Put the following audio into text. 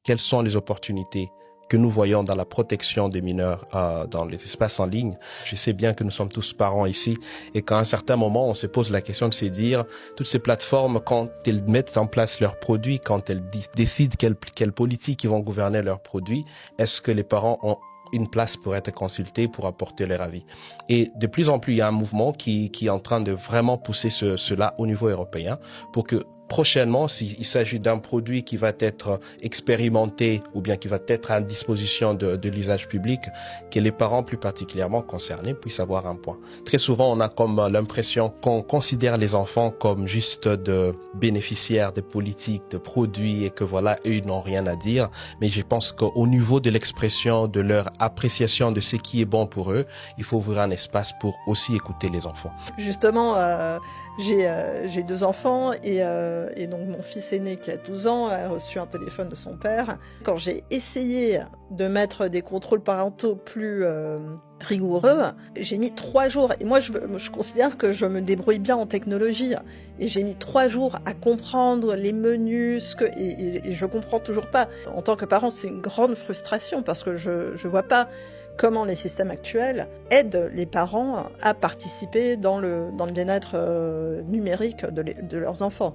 quelles sont les opportunités que nous voyons dans la protection des mineurs dans les espaces en ligne. Je sais bien que nous sommes tous parents ici et qu'à un certain moment, on se pose la question de se dire, toutes ces plateformes, quand elles mettent en place leurs produits, quand elles décident quelle politique ils vont gouverner leurs produits, est-ce que les parents ont une place pour être consultés, pour apporter leur avis. Et de plus en plus, il y a un mouvement qui est en train de vraiment pousser cela au niveau européen pour que prochainement, s'il s'agit d'un produit qui va être expérimenté ou bien qui va être à disposition de l'usage public, que les parents plus particulièrement concernés puissent avoir un point. Très souvent, on a comme l'impression qu'on considère les enfants comme juste de bénéficiaires des politiques, de produits et que voilà, eux, ils n'ont rien à dire. Mais je pense qu'au niveau de l'expression, de leur appréciation de ce qui est bon pour eux, il faut ouvrir un espace pour aussi écouter les enfants. Justement, j'ai 2 enfants et donc mon fils aîné qui a 12 ans a reçu un téléphone de son père. Quand j'ai essayé de mettre des contrôles parentaux plus rigoureux, j'ai mis 3 jours. Et moi, je considère que je me débrouille bien en technologie. Et j'ai mis 3 jours à comprendre les menus, et je comprends toujours pas. En tant que parent, c'est une grande frustration parce que je vois pas comment les systèmes actuels aident les parents à participer dans le bien-être numérique de leurs enfants.